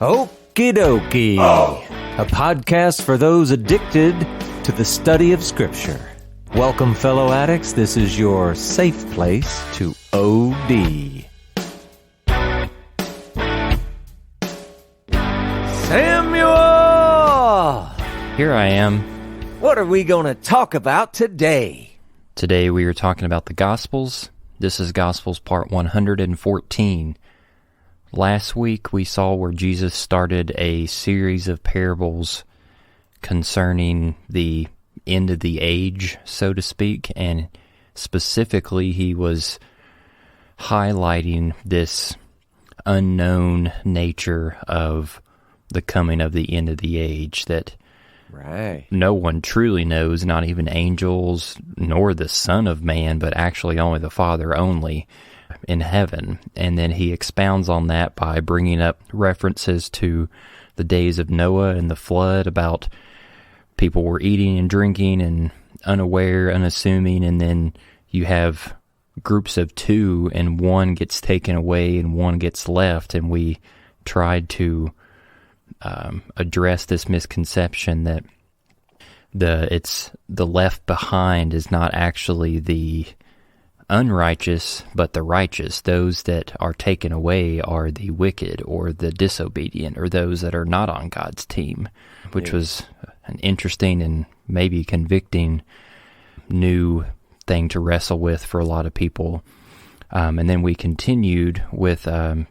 Okie dokie, a podcast for those addicted to the study of Scripture. Welcome, fellow addicts. This is your safe place to OD. Samuel! Here I am. What are we going to talk about today? Today we are talking about the Gospels. This is Gospels part 114. Last week we saw where Jesus started a series of parables concerning the end of the age, so to speak, and specifically he was highlighting this unknown nature of the coming of the end of the age that no one truly knows, not even angels nor the Son of Man, but actually only the Father only in heaven. And then he expounds on that by bringing up references to the days of Noah and the flood, about people were eating and drinking and unaware, unassuming, and then you have groups of two and one gets taken away and one gets left. And we tried to address this misconception that the left behind is not actually the unrighteous, but the righteous. Those that are taken away are the wicked or the disobedient or those that are not on God's team, which was an interesting and maybe convicting new thing to wrestle with for a lot of people. And then we continued with a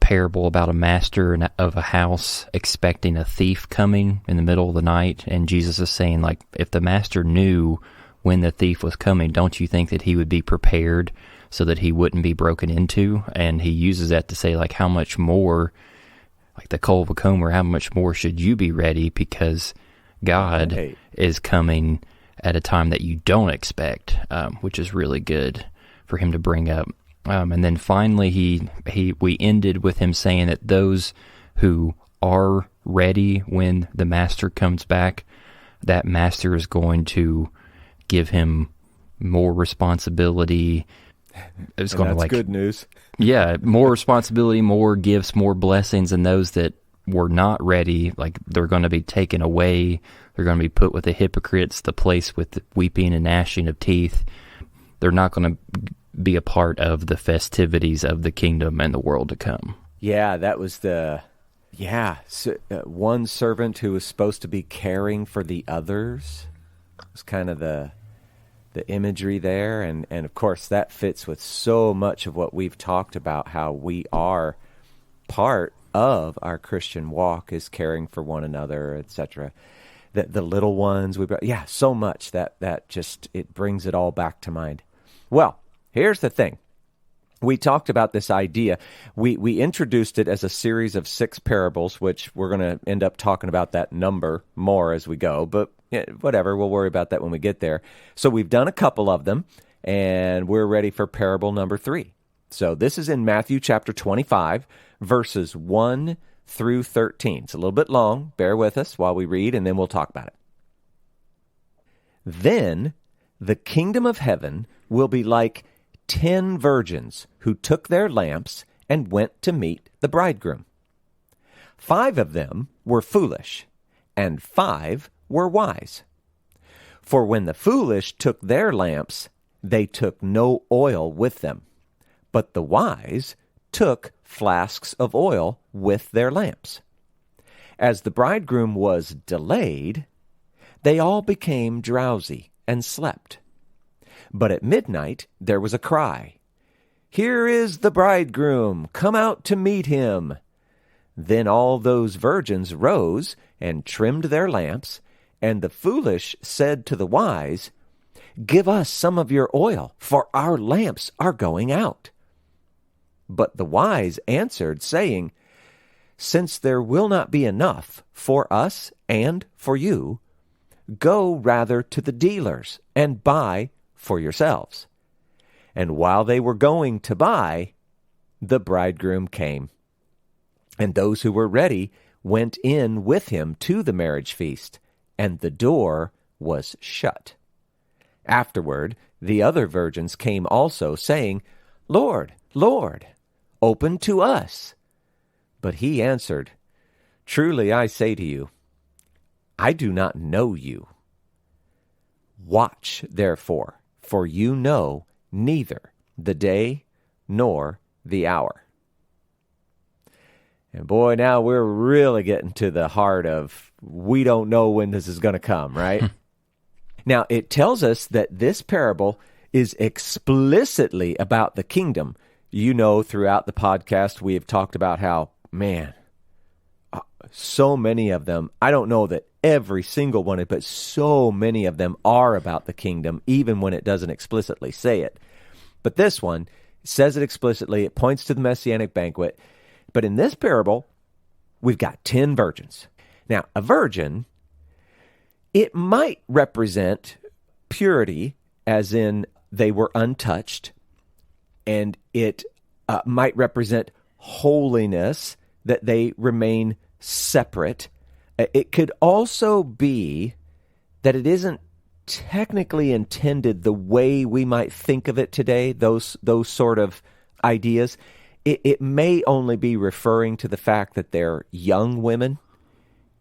parable about a master of a house expecting a thief coming in the middle of the night. And Jesus is saying, like, if the master knew when the thief was coming, don't you think that he would be prepared so that he wouldn't be broken into? And he uses that to say, like, how much more, like the coal of a comber, how much more should you be ready, because God is coming at a time that you don't expect, which is really good for him to bring up. And then finally, we ended with him saying that those who are ready when the master comes back, that master is going to give him more responsibility. It's going to, like, good news. Yeah, more responsibility, more gifts, more blessings, and those that were not ready, like, they're going to be taken away. They're going to be put with the hypocrites, the place with the weeping and gnashing of teeth. They're not going to be a part of the festivities of the kingdom and the world to come. Yeah, that was one servant who was supposed to be caring for the others. It was kind of the imagery there, and of course that fits with so much of what we've talked about, how we are part of our Christian walk is caring for one another, etc. The little ones, so much that just, it brings it all back to mind. Well, here's the thing. We talked about this idea. We introduced it as a series of 6 parables, which we're going to end up talking about that number more as we go, but whatever, we'll worry about that when we get there. So we've done a couple of them, and we're ready for parable number 3. So this is in Matthew chapter 25, verses 1 through 13. It's a little bit long. Bear with us while we read, and then we'll talk about it. Then the kingdom of heaven will be like 10 virgins who took their lamps and went to meet the bridegroom. 5 of them were foolish, and 5 were wise. For when the foolish took their lamps, they took no oil with them, but the wise took flasks of oil with their lamps. As the bridegroom was delayed, they all became drowsy and slept. But at midnight there was a cry, "Here is the bridegroom, come out to meet him." Then all those virgins rose and trimmed their lamps, and the foolish said to the wise, "Give us some of your oil, for our lamps are going out." But the wise answered, saying, "Since there will not be enough for us and for you, go rather to the dealers and buy for yourselves." And while they were going to buy, the bridegroom came. And those who were ready went in with him to the marriage feast, and the door was shut. Afterward, the other virgins came also, saying, "Lord, Lord, open to us." But he answered, Truly I say to you, I do not know you. Watch, therefore, for you know neither the day nor the hour. And boy, now we're really getting to the heart of we don't know when this is going to come, right? Now, it tells us that this parable is explicitly about the kingdom. You know, throughout the podcast, we have talked about how, man, so many of them, I don't know that every single one, but so many of them are about the kingdom, even when it doesn't explicitly say it. But this one says it explicitly. It points to the Messianic banquet. But in this parable, we've got 10 virgins. Now, a virgin, it might represent purity, as in they were untouched, and it might represent holiness, that they remain separate. It could also be that it isn't technically intended the way we might think of it today, those sort of ideas. It may only be referring to the fact that they're young women,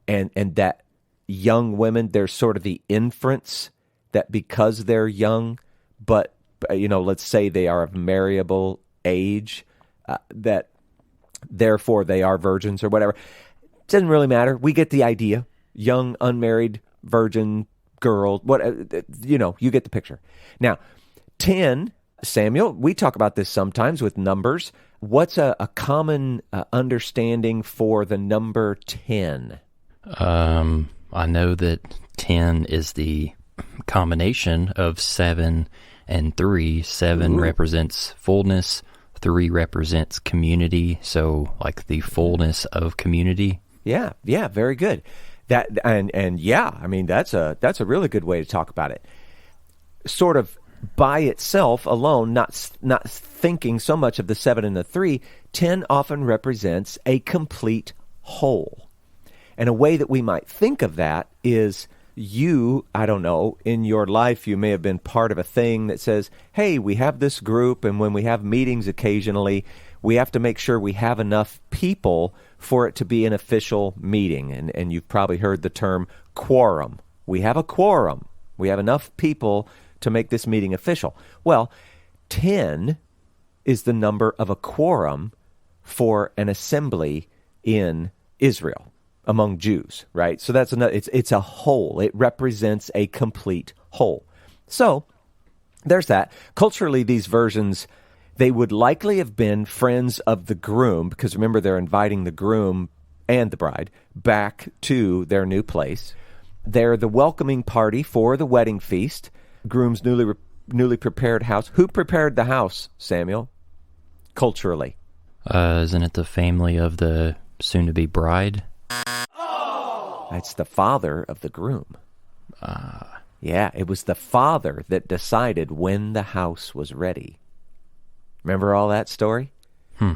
and that young women, there's sort of the inference that because they're young, but, let's say they are of marriable age, that therefore they are virgins or whatever. Doesn't really matter. We get the idea. Young, unmarried, virgin, girl, you get the picture. Now, 10, Samuel, we talk about this sometimes with numbers. What's a common understanding for the number 10? I know that 10 is the combination of 7 and 3. 7 represents fullness, 3 represents community, so like the fullness of community. Yeah, very good. That's a really good way to talk about it. Sort of by itself alone, not thinking so much of the 7 and the 3, 10 often represents a complete whole. And a way that we might think of that is I don't know, in your life you may have been part of a thing that says, hey, we have this group, and when we have meetings occasionally, we have to make sure we have enough people for it to be an official meeting. And you've probably heard the term quorum. We have a quorum. We have enough people to make this meeting official. Well, 10 is the number of a quorum for an assembly in Israel among Jews, right? So that's another. It's a whole. It represents a complete whole. So there's that. Culturally, these versions, they would likely have been friends of the groom, because remember, they're inviting the groom and the bride back to their new place. They're the welcoming party for the wedding feast, groom's newly prepared house. Who prepared the house, Samuel, culturally? Isn't it the family of the soon-to-be bride? It's the father of the groom. Yeah, it was the father that decided when the house was ready. Remember all that story? Yeah,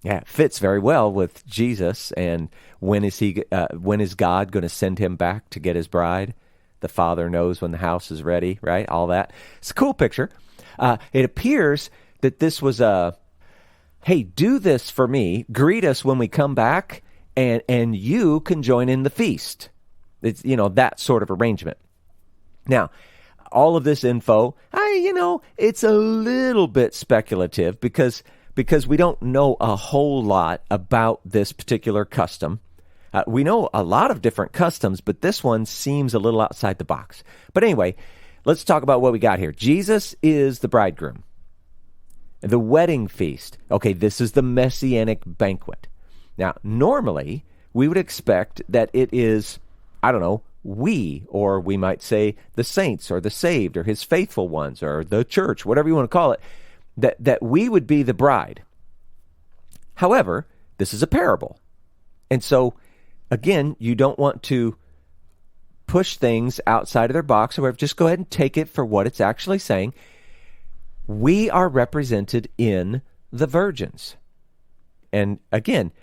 it fits very well with Jesus. And when is God going to send him back to get his bride? The father knows when the house is ready, right? All that. It's a cool picture. It appears that this was hey, do this for me. Greet us when we come back, and you can join in the feast. It's, that sort of arrangement. Now, all of this info, it's a little bit speculative because we don't know a whole lot about this particular custom. We know a lot of different customs, but this one seems a little outside the box. But anyway, let's talk about what we got here. Jesus is the bridegroom. The wedding feast. Okay, this is the Messianic banquet. Now, normally, we would expect that it is, we, or we might say the saints, or the saved, or his faithful ones, or the church, whatever you want to call it, that we would be the bride. However, this is a parable. And so, again, you don't want to push things outside of their box, or whatever. Just go ahead and take it for what it's actually saying. We are represented in the virgins. And again,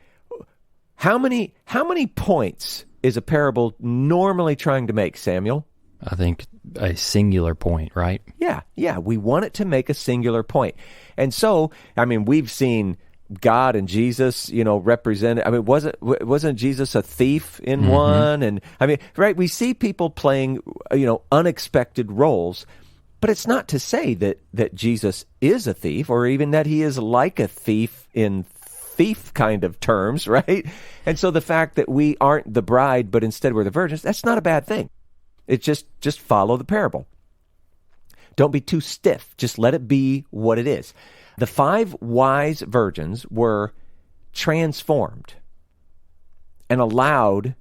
how many points is a parable normally trying to make, Samuel? I think a singular point, right? Yeah. We want it to make a singular point. And so, we've seen God and Jesus, represented. I mean, wasn't Jesus a thief in one? And I mean, right? We see people playing, unexpected roles, but it's not to say that Jesus is a thief, or even that he is like a thief in thief kind of terms, right? And so the fact that we aren't the bride, but instead we're the virgins, that's not a bad thing. It's just follow the parable. Don't be too stiff. Just let it be what it is. The 5 wise virgins were transformed and allowed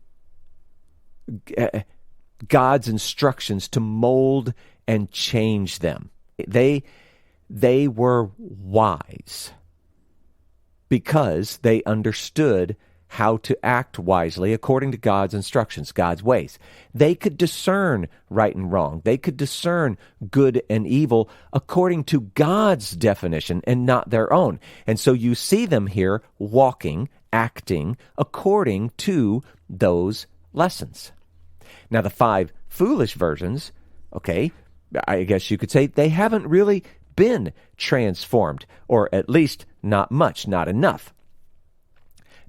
God's instructions to mold and change them. They were wise because they understood how to act wisely according to God's instructions, God's ways. They could discern right and wrong. They could discern good and evil according to God's definition and not their own. And so you see them here walking, acting according to those lessons. Now, the 5 foolish virgins, okay, I guess you could say they haven't really been transformed, or at least not much, not enough.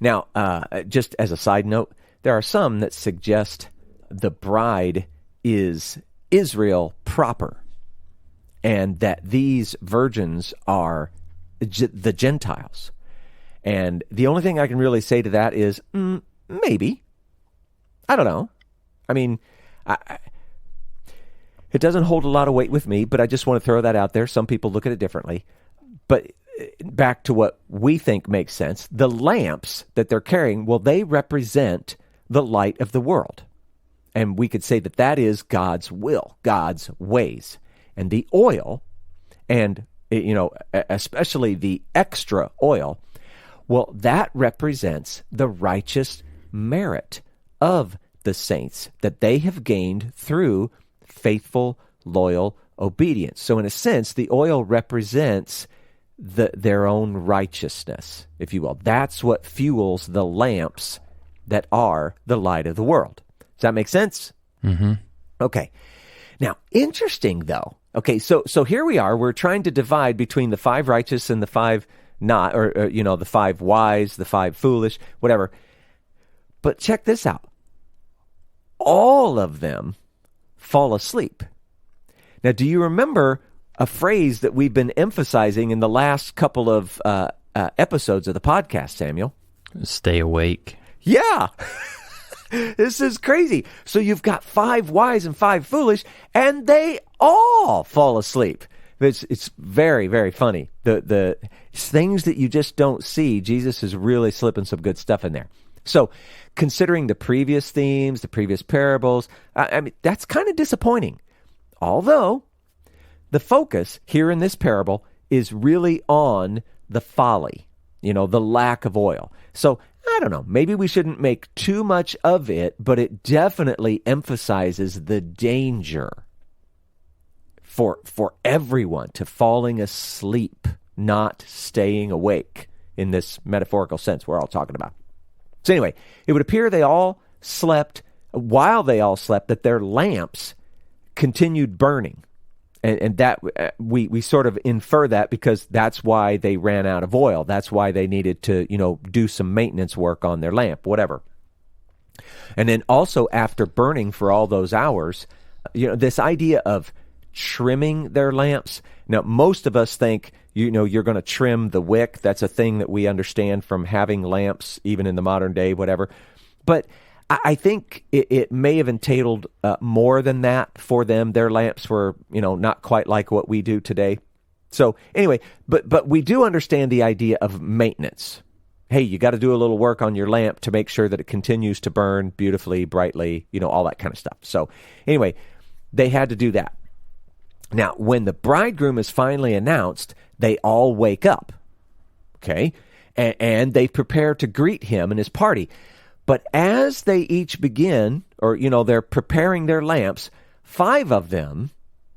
Now, just as a side note, there are some that suggest the bride is Israel proper, and that these virgins are the Gentiles. And the only thing I can really say to that is, maybe. I don't know. I mean, it doesn't hold a lot of weight with me, but I just want to throw that out there. Some people look at it differently. But back to what we think makes sense, the lamps that they're carrying, well, they represent the light of the world. And we could say that that is God's will, God's ways. And the oil, and, especially the extra oil, well, that represents the righteous merit of the saints that they have gained through faithful, loyal obedience. So in a sense, the oil represents their own righteousness, if you will. That's what fuels the lamps that are the light of the world. Does that make sense? Mm-hmm. Okay. Now, interesting though. Okay, so here we are. We're trying to divide between the 5 righteous and the 5 not, or the 5 wise, the 5 foolish, whatever. But check this out. All of them fall asleep. Now, do you remember a phrase that we've been emphasizing in the last couple of episodes of the podcast, Samuel? Stay awake. Yeah. This is crazy. So you've got 5 wise and 5 foolish, and they all fall asleep. It's very, very funny. The things that you just don't see, Jesus is really slipping some good stuff in there. So considering the previous themes, the previous parables, I mean, that's kind of disappointing. Although the focus here in this parable is really on the folly, the lack of oil. So I don't know, maybe we shouldn't make too much of it, but it definitely emphasizes the danger for everyone to falling asleep, not staying awake in this metaphorical sense we're all talking about. So anyway, it would appear they all slept, while they all slept, that their lamps continued burning. And that we sort of infer that because that's why they ran out of oil. That's why they needed to, do some maintenance work on their lamp, whatever. And then also after burning for all those hours, this idea of trimming their lamps. Now, most of us think, you're going to trim the wick. That's a thing that we understand from having lamps, even in the modern day, whatever. But I think it may have entailed more than that for them. Their lamps were, not quite like what we do today. So anyway, but we do understand the idea of maintenance. Hey, you got to do a little work on your lamp to make sure that it continues to burn beautifully, brightly, all that kind of stuff. So anyway, they had to do that. Now, when the bridegroom is finally announced, they all wake up, okay? And they prepare to greet him and his party. But as they each begin, or, they're preparing their lamps, 5 of them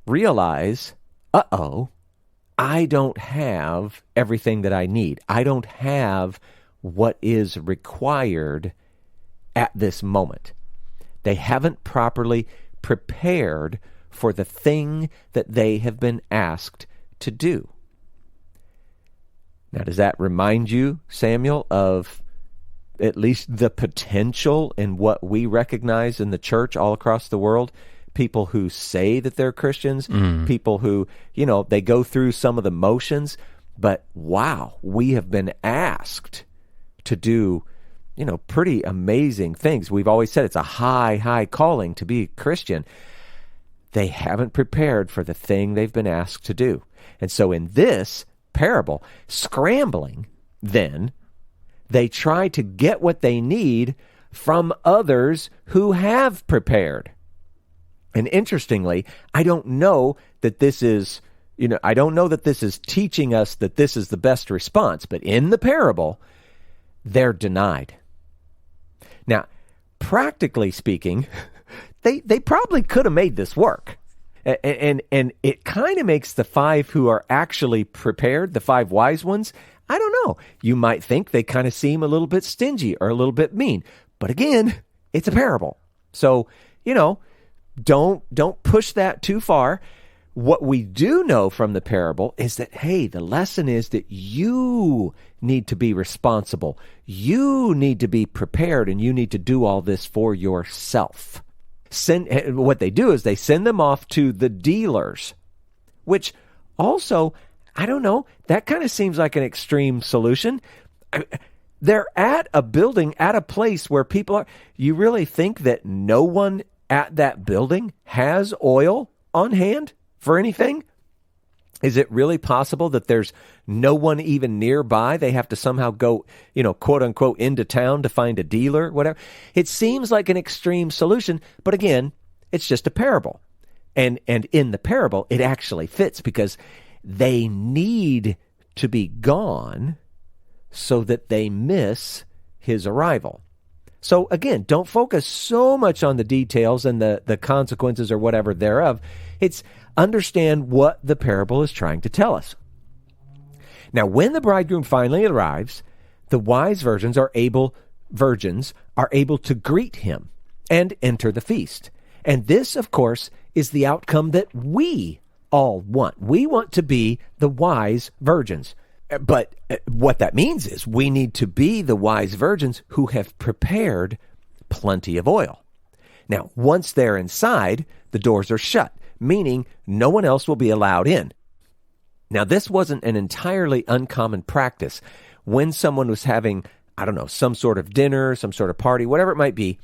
realize, I don't have everything that I need. I don't have what is required at this moment. They haven't properly prepared for the thing that they have been asked to do. Now, does that remind you, Samuel, of at least the potential in what we recognize in the church all across the world? People who say that they're Christians, people who, they go through some of the motions, but wow, we have been asked to do, pretty amazing things. We've always said it's a high, high calling to be a Christian. They haven't prepared for the thing they've been asked to do. And so in this parable, scrambling, then, they try to get what they need from others who have prepared. And interestingly, I don't know that this is teaching us that this is the best response, but in the parable, they're denied. Now, practically speaking, they probably could have made this work. And it kind of makes the 5 who are actually prepared, the 5 wise ones, I don't know. You might think they kind of seem a little bit stingy or a little bit mean. But again, it's a parable. So, don't push that too far. What we do know from the parable is that, hey, the lesson is that you need to be responsible. You need to be prepared, and you need to do all this for yourself. What they do is they send them off to the dealers, which also, I don't know, that kind of seems like an extreme solution. They're at a building, at a place where people are. You really think that no one at that building has oil on hand for anything? Is it really possible that there's no one even nearby? They have to somehow go, quote unquote, into town to find a dealer, whatever. It seems like an extreme solution, but again, it's just a parable. And in the parable, it actually fits because they need to be gone so that they miss his arrival. So again, don't focus so much on the details and the consequences or whatever thereof. It's understand what the parable is trying to tell us. Now, when the bridegroom finally arrives, the wise virgins are able to greet him and enter the feast. And this, of course, is the outcome that we all want. We want to be the wise virgins. But what that means is we need to be the wise virgins who have prepared plenty of oil. Now, once they're inside, the doors are shut, meaning no one else will be allowed in. Now, this wasn't an entirely uncommon practice. When someone was having, some sort of dinner, some sort of party, whatever it might be,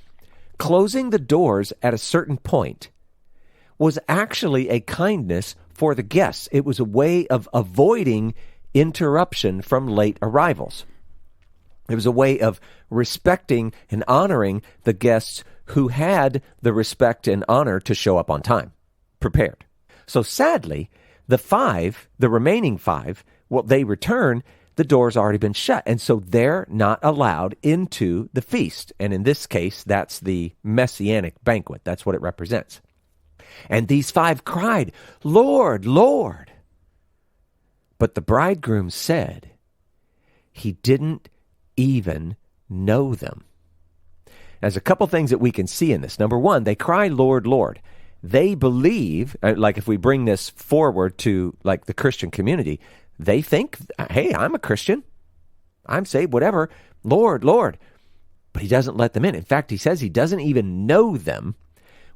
closing the doors at a certain point was actually a kindness for the guests. It was a way of avoiding interruption from late arrivals. It was a way of respecting and honoring the guests who had the respect and honor to show up on time, prepared. So sadly, the remaining 5, they return, the door's already been shut, and so they're not allowed into the feast. And in this case, that's the Messianic banquet. That's what it represents. And these 5 cried, "Lord, Lord." But the bridegroom said he didn't even know them. There's a couple things that we can see in this. Number one, they cry, "Lord, Lord." They believe, like if we bring this forward to like the Christian community, they think, hey, I'm a Christian. I'm saved, whatever. Lord, Lord. But he doesn't let them in. In fact, he says he doesn't even know them,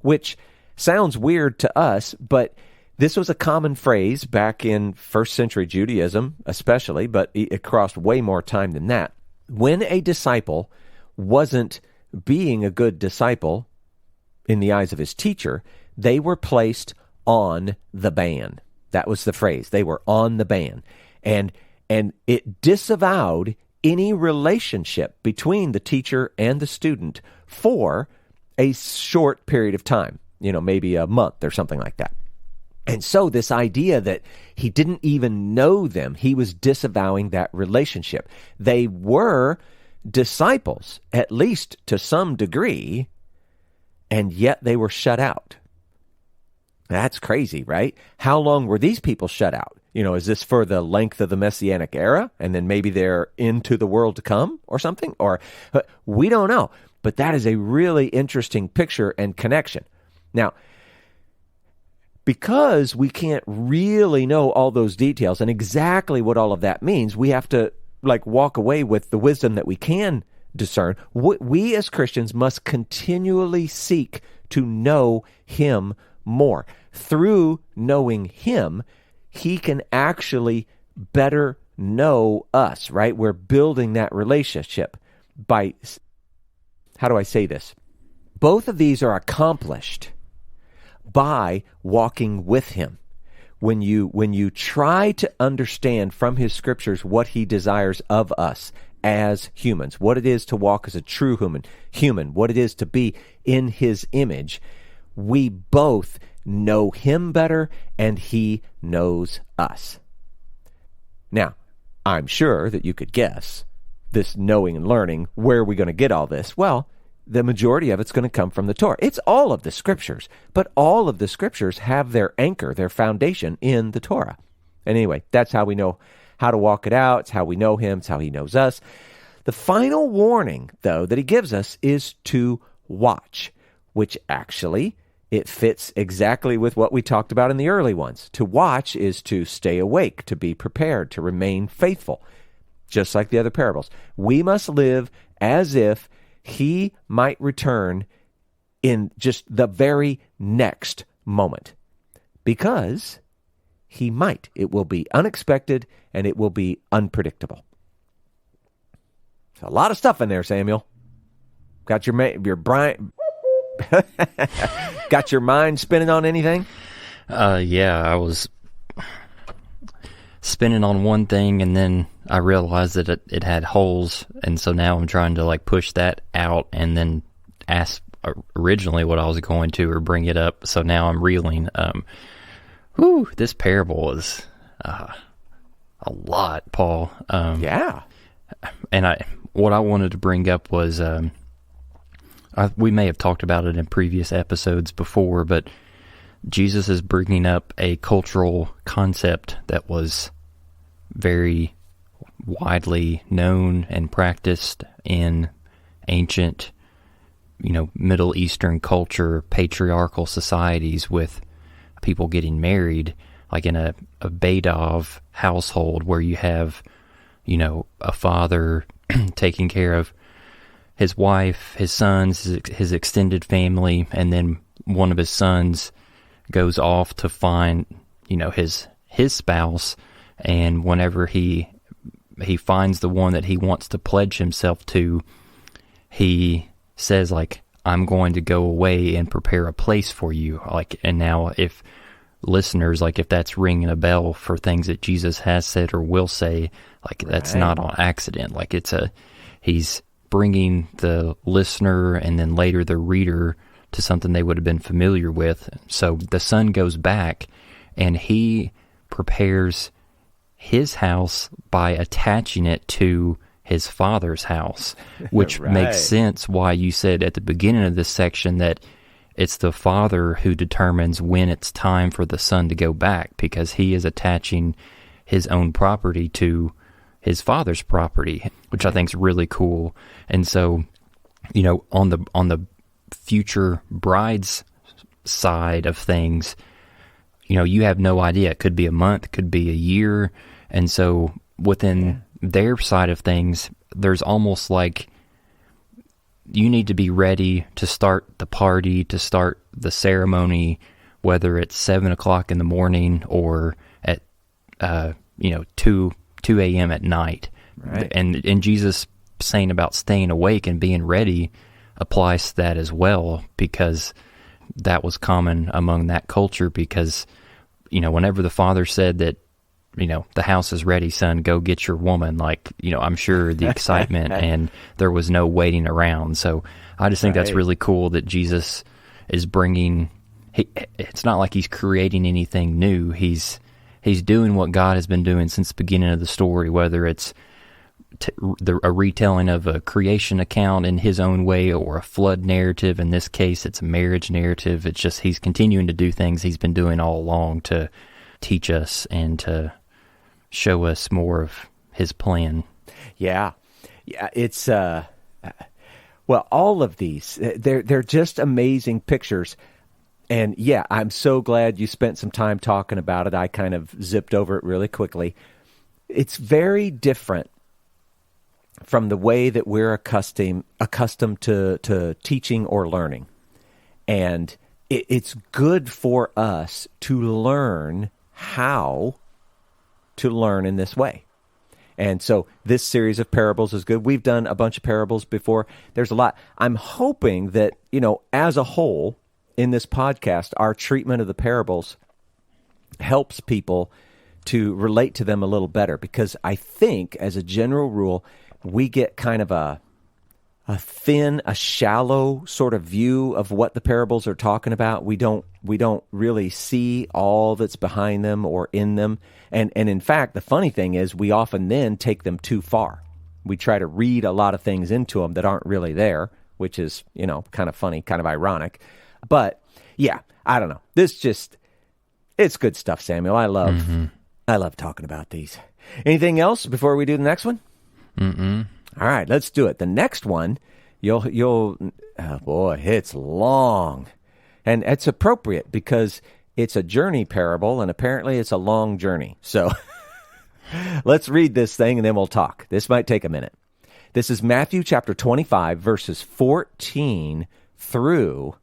which sounds weird to us, but this was a common phrase back in first century Judaism, especially, but it crossed way more time than that. When a disciple wasn't being a good disciple in the eyes of his teacher, they were placed on the ban. That was the phrase. They were on the ban. And it disavowed any relationship between the teacher and the student for a short period of time, maybe a month or something like that. And so this idea that he didn't even know them, he was disavowing that relationship. They were disciples, at least to some degree, and yet they were shut out. That's crazy, right? How long were these people shut out? Is this for the length of the Messianic era, and then maybe they're into the world to come or something? Or we don't know. But that is a really interesting picture and connection. Now, because we can't really know all those details and exactly what all of that means, we have to walk away with the wisdom that we can discern. We as Christians must continually seek to know him more. Through knowing him, he can actually better know us, right? We're building that relationship by, how do I say this? Both of these are accomplished by walking with him. When you try to understand from his scriptures what he desires of us as humans, what it is to walk as a true human, what it is to be in his image, we both know him better and he knows us. Now, I'm sure that you could guess this knowing and learning, where are we going to get all this? Well, the majority of it's going to come from the Torah. It's all of the scriptures, but all of the scriptures have their anchor, their foundation in the Torah. And anyway, that's how we know how to walk it out. It's how we know him. It's how he knows us. The final warning, though, that he gives us is to watch, which actually it fits exactly with what we talked about in the early ones. To watch is to stay awake, to be prepared, to remain faithful, just like the other parables. We must live as if he might return in just the very next moment, because he might. It will be unexpected and it will be unpredictable. A lot of stuff in there, Samuel. Got your brain got your mind spinning on anything? Yeah, I was spinning on one thing, and then I realized that it had holes, and so now I'm trying to push that out and then ask originally what I was going to or bring it up. So now I'm reeling. This parable is a lot, Paul. Yeah. And what I wanted to bring up was we may have talked about it in previous episodes before, but Jesus is bringing up a cultural concept that was very widely known and practiced in ancient, Middle Eastern culture, patriarchal societies, with people getting married, like in a Badov household where you have, a father taking care of his wife, his sons, his extended family, and then one of his sons goes off to find, his spouse, and whenever he finds the one that he wants to pledge himself to, he says, I'm going to go away and prepare a place for you. And now if listeners, if that's ringing a bell for things that Jesus has said or will say, that's not on accident. He's bringing the listener and then later the reader to something they would have been familiar with. So the son goes back and he prepares his house by attaching it to his father's house, which makes sense why you said at the beginning of this section that it's the father who determines when it's time for the son to go back, because he is attaching his own property to his father's property, which I think is really cool. And so, on the future bride's side of things, you have no idea. It could be a month, could be a year. And so within their side of things, there's almost you need to be ready to start the party, to start the ceremony, whether it's 7 o'clock in the morning or at 2 a.m. at night. Right. And Jesus saying about staying awake and being ready applies to that as well, because that was common among that culture. Because whenever the father said that, the house is ready, son, go get your woman, I'm sure the excitement and there was no waiting around. So I just think that's really cool that Jesus is bringing, it's not like he's creating anything new. He's doing what God has been doing since the beginning of the story, whether it's a retelling of a creation account in his own way or a flood narrative. In this case, it's a marriage narrative. It's just he's continuing to do things he's been doing all along to teach us and to show us more of his plan. Yeah, it's all of these, they're just amazing pictures. And yeah, I'm so glad you spent some time talking about it. I kind of zipped over it really quickly. It's very different from the way that we're accustomed to teaching or learning. And it's good for us to learn how to learn in this way. And so this series of parables is good. We've done a bunch of parables before. There's a lot. I'm hoping that, as a whole, in this podcast, our treatment of the parables helps people to relate to them a little better, because I think, as a general rule, we get kind of a thin, a shallow sort of view of what the parables are talking about. We don't really see all that's behind them or in them. And in fact, the funny thing is we often then take them too far. We try to read a lot of things into them that aren't really there, which is, kind of funny, kind of ironic. But yeah, I don't know. It's good stuff, Samuel. I love talking about these. Anything else before we do the next one? Mm-mm. All right, let's do it. The next one, oh boy, it's long. And it's appropriate because it's a journey parable, and apparently it's a long journey. So let's read this thing and then we'll talk. This might take a minute. This is Matthew chapter 25, verses 14 through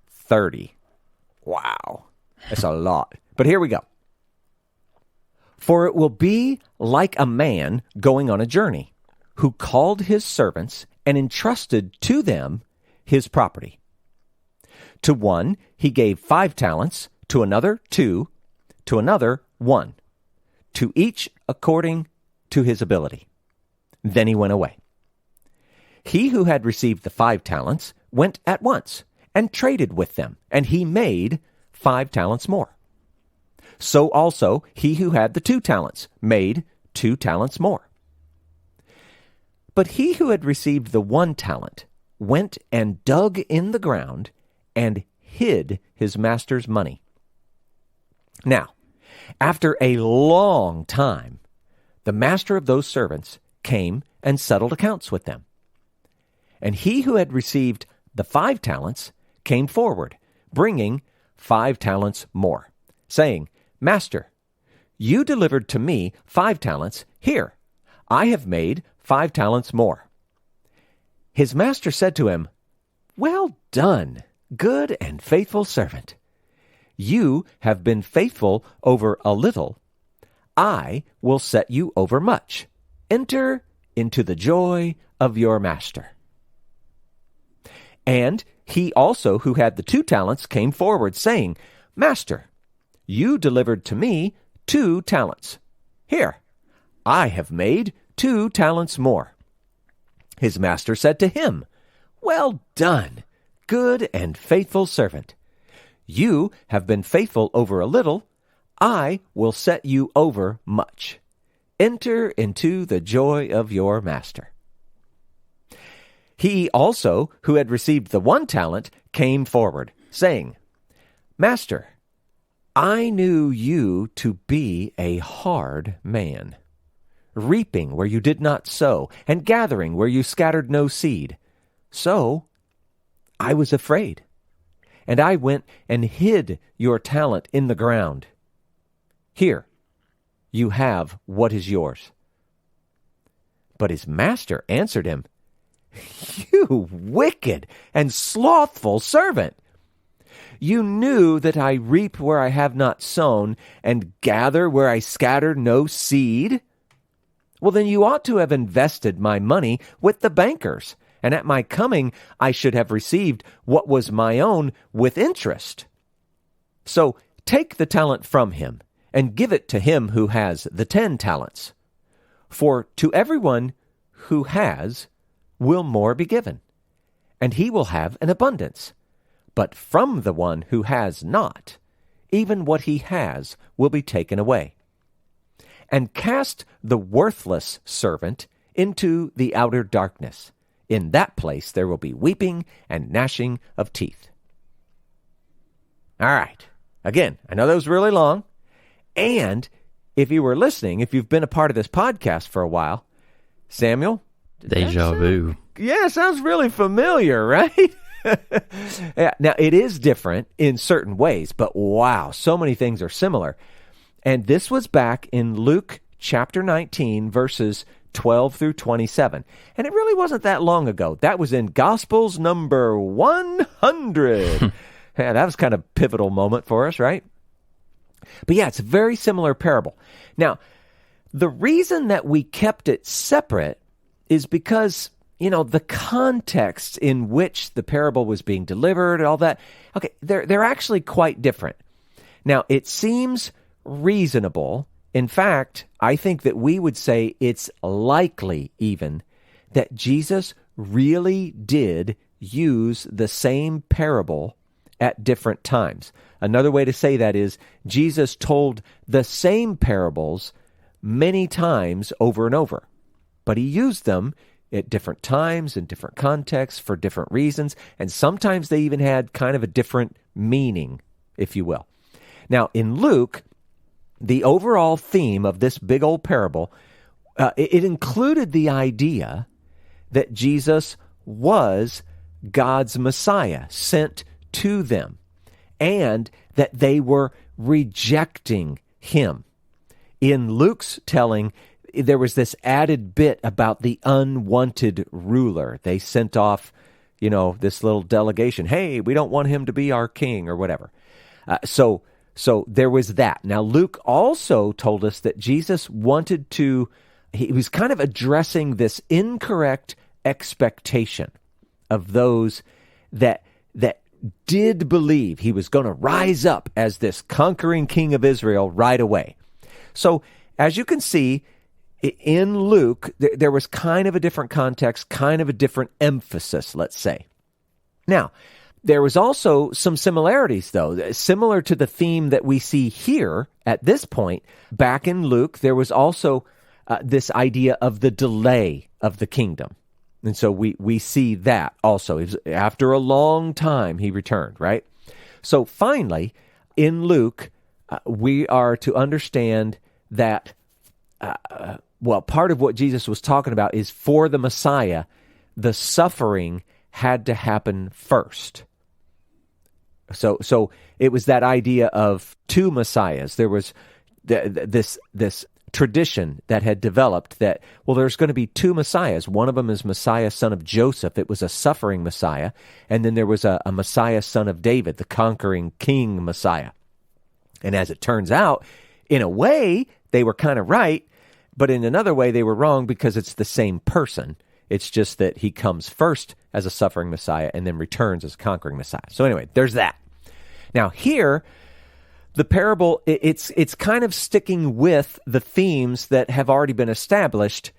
30. Wow, that's a lot. But here we go. For it will be like a man going on a journey, who called his servants and entrusted to them his property. To one he gave 5 talents, to another 2, to another 1, to each according to his ability. Then he went away. He who had received the 5 talents went at once and traded with them, and he made 5 talents more. So also he who had the 2 talents made 2 talents more. But he who had received the 1 talent went and dug in the ground and hid his master's money. Now, after a long time, the master of those servants came and settled accounts with them. And he who had received the 5 talents came forward, bringing 5 talents more, saying, Master, you delivered to me 5 talents. Here, I have made 5 talents more. His master said to him, Well done, good and faithful servant. You have been faithful over a little. I will set you over much. Enter into the joy of your master. And he also who had the 2 talents came forward, saying, Master, you delivered to me 2 talents. Here, I have made 2 talents more. His master said to him, Well done, good and faithful servant. You have been faithful over a little. I will set you over much. Enter into the joy of your master. He also, who had received the 1 talent, came forward, saying, Master, I knew you to be a hard man, reaping where you did not sow, and gathering where you scattered no seed. So I was afraid, and I went and hid your talent in the ground. Here, you have what is yours. But his master answered him, You wicked and slothful servant! You knew that I reap where I have not sown, and gather where I scatter no seed? Well, then you ought to have invested my money with the bankers, and at my coming I should have received what was my own with interest. So take the talent from him, and give it to him who has the 10 talents. For to everyone who has will more be given, and he will have an abundance. But from the one who has not, even what he has will be taken away. And cast the worthless servant into the outer darkness. In that place there will be weeping and gnashing of teeth. All right. Again, I know that was really long. And if you were listening, if you've been a part of this podcast for a while, Samuel? Deja vu. Yeah, sounds really familiar, right? Yeah, now, it is different in certain ways, but wow, so many things are similar. And this was back in Luke chapter 19, verses 12 through 27. And it really wasn't that long ago. That was in Gospels number 100. Yeah, that was kind of a pivotal moment for us, right? But yeah, it's a very similar parable. Now, the reason that we kept it separate is because, the context in which the parable was being delivered and all that, okay, they're actually quite different. Now, it seems reasonable. In fact, I think that we would say it's likely even that Jesus really did use the same parable at different times. Another way to say that is Jesus told the same parables many times over and over, but he used them at different times, in different contexts, for different reasons, and sometimes they even had kind of a different meaning, if you will. Now, in Luke, the overall theme of this big old parable, it included the idea that Jesus was God's Messiah, sent to them, and that they were rejecting him. In Luke's telling, there was this added bit about the unwanted ruler. They sent off, this little delegation. Hey, we don't want him to be our king or whatever. So there was that. Now, Luke also told us that Jesus he was kind of addressing this incorrect expectation of those that did believe he was going to rise up as this conquering king of Israel right away. So, as you can see, in Luke, there was kind of a different context, kind of a different emphasis, let's say. Now, there was also some similarities, though. Similar to the theme that we see here at this point, back in Luke, there was also this idea of the delay of the kingdom. And so we see that also. It was after a long time, he returned, right? So finally, in Luke, we are to understand that, part of what Jesus was talking about is for the Messiah, the suffering had to happen first. So it was that idea of two Messiahs. There was this tradition that had developed that, there's going to be two Messiahs. One of them is Messiah, son of Joseph. It was a suffering Messiah. And then there was a Messiah, son of David, the conquering king Messiah. And as it turns out, in a way, they were kind of right, but in another way, they were wrong because it's the same person. It's just that he comes first as a suffering Messiah and then returns as a conquering Messiah. So anyway, there's that. Now here, the parable, it's kind of sticking with the themes that have already been established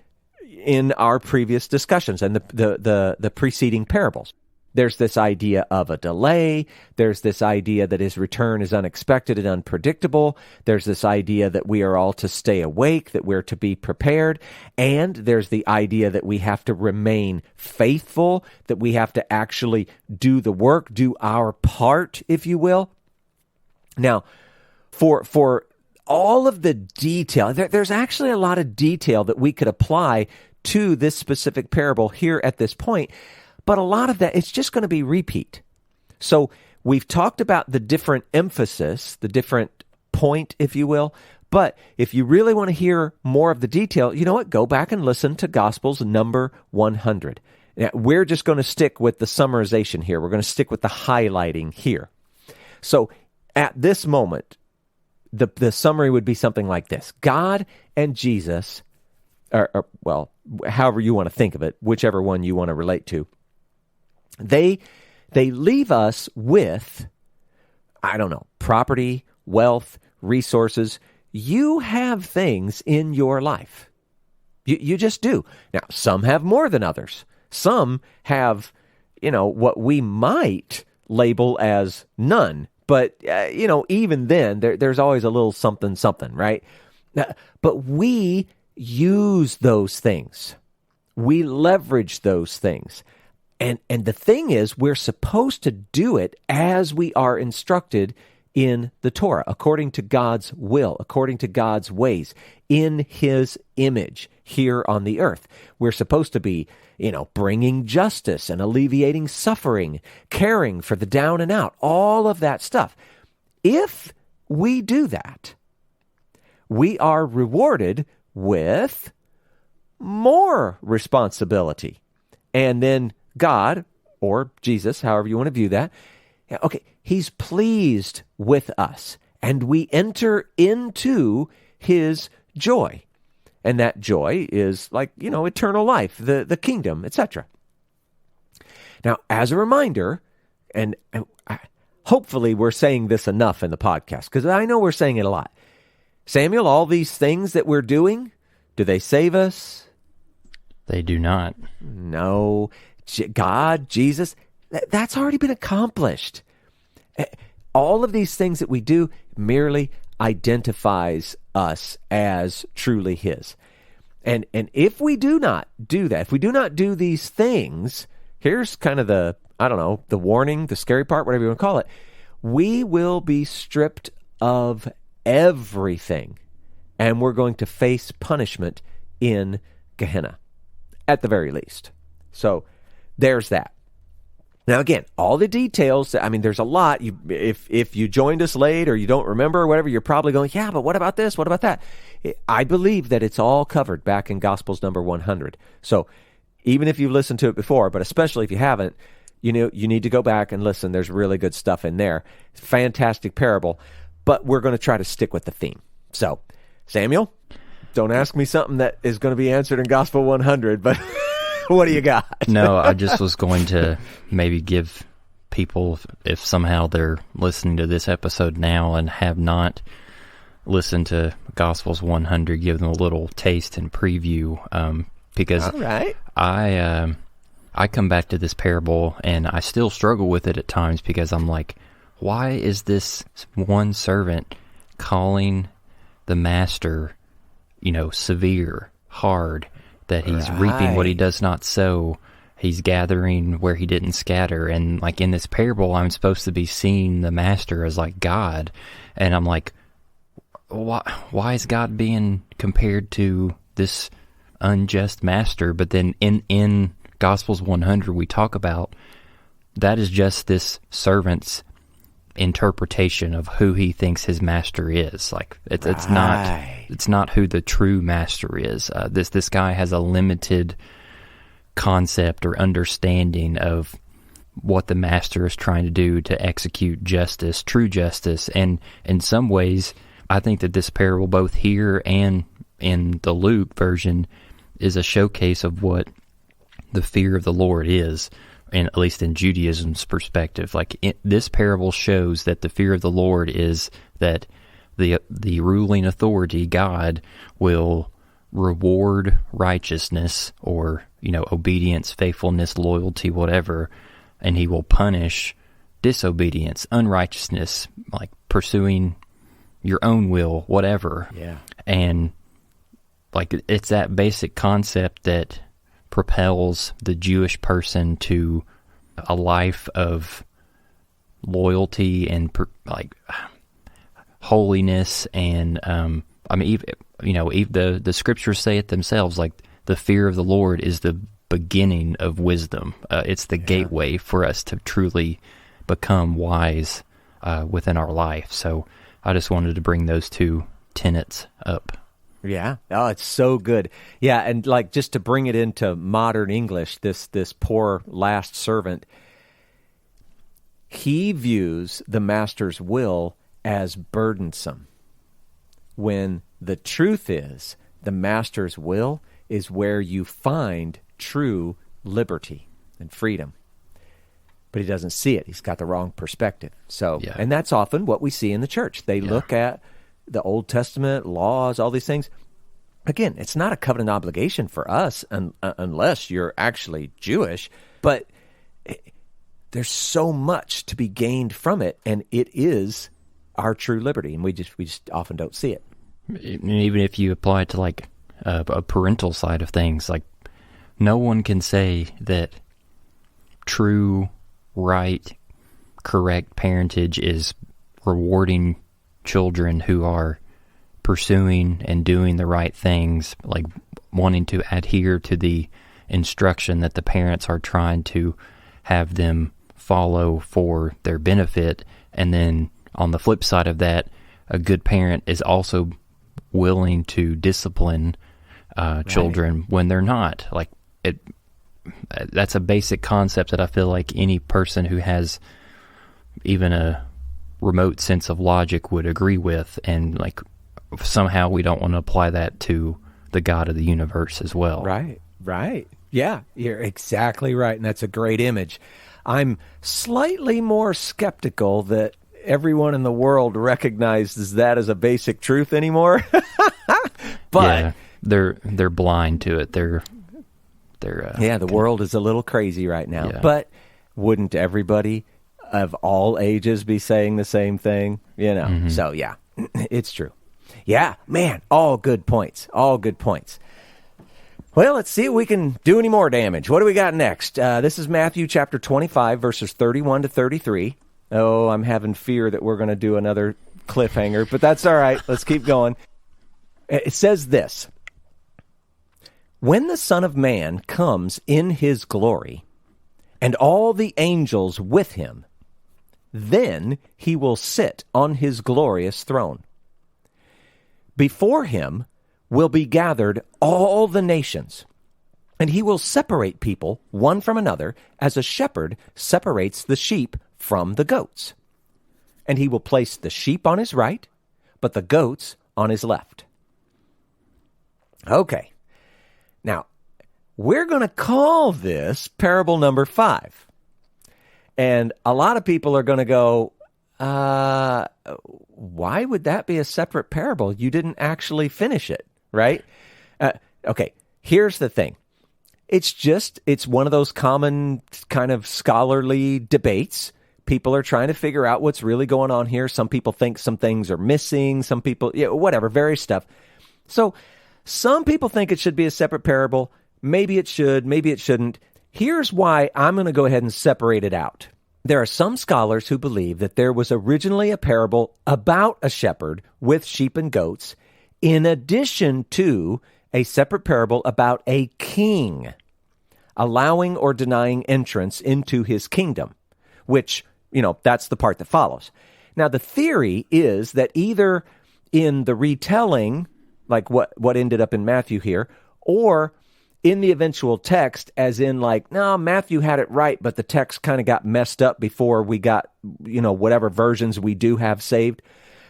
in our previous discussions and the preceding parables. There's this idea of a delay. There's this idea that his return is unexpected and unpredictable. There's this idea that we are all to stay awake, that we're to be prepared. And there's the idea that we have to remain faithful, that we have to actually do the work, do our part, if you will. Now, for all of the detail, there's actually a lot of detail that we could apply to this specific parable here at this point. But a lot of that, it's just going to be repeat. So we've talked about the different emphasis, the different point, if you will. But if you really want to hear more of the detail, you know what? Go back and listen to Gospels number 100. Now, we're just going to stick with the summarization here. We're going to stick with the highlighting here. So at this moment, the summary would be something like this. God and Jesus, or however you want to think of it, whichever one you want to relate to, They leave us with, property, wealth, resources. You have things in your life. You just do. Now, some have more than others. Some have, what we might label as none. But, even then, there's always a little something, right? But we use those things. We leverage those things. And the thing is, we're supposed to do it as we are instructed in the Torah, according to God's will, according to God's ways, in his image here on the earth. We're supposed to be, bringing justice and alleviating suffering, caring for the down and out, all of that stuff. If we do that, we are rewarded with more responsibility. And then God, or Jesus, however you want to view that, he's pleased with us, and we enter into his joy. And that joy is like, eternal life, the kingdom, etc. Now, as a reminder, and hopefully we're saying this enough in the podcast, because I know we're saying it a lot. Samuel, all these things that we're doing, do they save us? They do not. No. God, Jesus, that's already been accomplished. All of these things that we do merely identifies us as truly his. And if we do not do that, if we do not do these things, here's kind of the warning, the scary part, whatever you want to call it, we will be stripped of everything, and we're going to face punishment in Gehenna, at the very least. So there's that. Now, again, all the details, there's a lot. If you joined us late or you don't remember or whatever, you're probably going, yeah, but what about this? What about that? I believe that it's all covered back in Gospels number 100. So even if you've listened to it before, but especially if you haven't, you need to go back and listen. There's really good stuff in there. Fantastic parable. But we're going to try to stick with the theme. So, Samuel, don't ask me something that is going to be answered in Gospel 100, but... What do you got? No, I just was going to maybe give people, if somehow they're listening to this episode now and have not listened to Gospels 100, give them a little taste and preview, because all right. I come back to this parable and I still struggle with it at times, because I'm like, why is this one servant calling the master, severe, hard, that he's reaping what he does not sow, he's gathering where he didn't scatter. And like in this parable, I'm supposed to be seeing the master as like God, and I'm like, why is God being compared to this unjust master? But then in Gospels 100, we talk about that is just this servant's interpretation of who he thinks his master is. Like it's not who the true master is. This guy has a limited concept or understanding of what the master is trying to do to execute justice, true justice. And in some ways, I think that this parable, both here and in the Luke version, is a showcase of what the fear of the Lord is. And at least in Judaism's perspective, this parable shows that the fear of the Lord is that the ruling authority, God, will reward righteousness or obedience, faithfulness, loyalty, whatever, and he will punish disobedience, unrighteousness, like pursuing your own will, whatever. Yeah. And it's that basic concept that propels the Jewish person to a life of loyalty and holiness, and even the scriptures say it themselves. Like the fear of the Lord is the beginning of wisdom. It's the gateway for us to truly become wise within our life. So I just wanted to bring those two tenets up. Yeah. Oh, it's so good. Yeah, and just to bring it into modern English, this poor last servant, he views the master's will as burdensome, when the truth is the master's will is where you find true liberty and freedom. But he doesn't see it. He's got the wrong perspective. So, and that's often what we see in the church. They look at the Old Testament laws, all these things. Again, it's not a covenant obligation for us unless you're actually Jewish, but there's so much to be gained from it, and it is our true liberty, and we just often don't see it. And even if you apply it to a parental side of things, no one can say that true, right, correct parentage is rewarding children who are pursuing and doing the right things, like wanting to adhere to the instruction that the parents are trying to have them follow for their benefit. And then on the flip side of that, a good parent is also willing to discipline children when they're not. Like that's a basic concept that I feel like any person who has even a remote sense of logic would agree with, and like somehow we don't want to apply that to the God of the universe as well. Right. Yeah, you're exactly right, and that's a great image. I'm slightly more skeptical that everyone in the world recognizes that as a basic truth anymore. But yeah, they're blind to it. They're the world is a little crazy right now. Yeah. But wouldn't everybody of all ages be saying the same thing? You know. Mm-hmm. So yeah, it's true. Yeah, man, all good points. All good points. Well, let's see if we can do any more damage. What do we got next? This is Matthew chapter 25, verses 31 to 33. Oh, I'm having fear that we're going to do another cliffhanger, but that's all right. Let's keep going. It says this: when the Son of Man comes in his glory, and all the angels with him, then he will sit on his glorious throne. Before him will be gathered all the nations, and he will separate people one from another as a shepherd separates the sheep from the goats. And he will place the sheep on his right, but the goats on his left. Okay. Now, we're going to call this parable number 5. And a lot of people are going to go, why would that be a separate parable? You didn't actually finish it, right? Okay, here's the thing. It's one of those common kind of scholarly debates. People are trying to figure out what's really going on here. Some people think some things are missing. Some people, whatever, various stuff. So some people think it should be a separate parable. Maybe it should, maybe it shouldn't. Here's why I'm going to go ahead and separate it out. There are some scholars who believe that there was originally a parable about a shepherd with sheep and goats, in addition to a separate parable about a king allowing or denying entrance into his kingdom, which, that's the part that follows. Now, the theory is that either in the retelling, like what ended up in Matthew here, or in the eventual text, as in no, Matthew had it right, but the text kind of got messed up before we got, whatever versions we do have saved.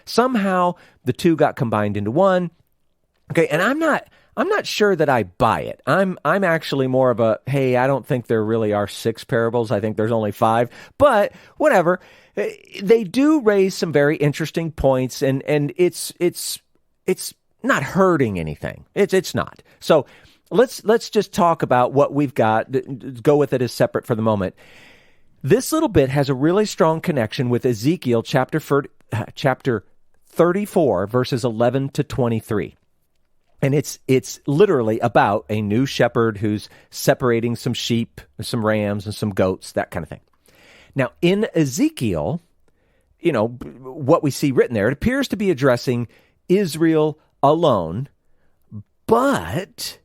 Somehow the two got combined into one. Okay, and I'm not sure that I buy it. I'm actually more of a, hey, I don't think there really are 6 parables. I think there's only 5. But whatever. They do raise some very interesting points, and it's not hurting anything. It's not. So let's just talk about what we've got. Go with it as separate for the moment. This little bit has a really strong connection with Ezekiel chapter 34, verses 11 to 23. And it's literally about a new shepherd who's separating some sheep, some rams, and some goats, that kind of thing. Now, in Ezekiel, what we see written there, it appears to be addressing Israel alone, but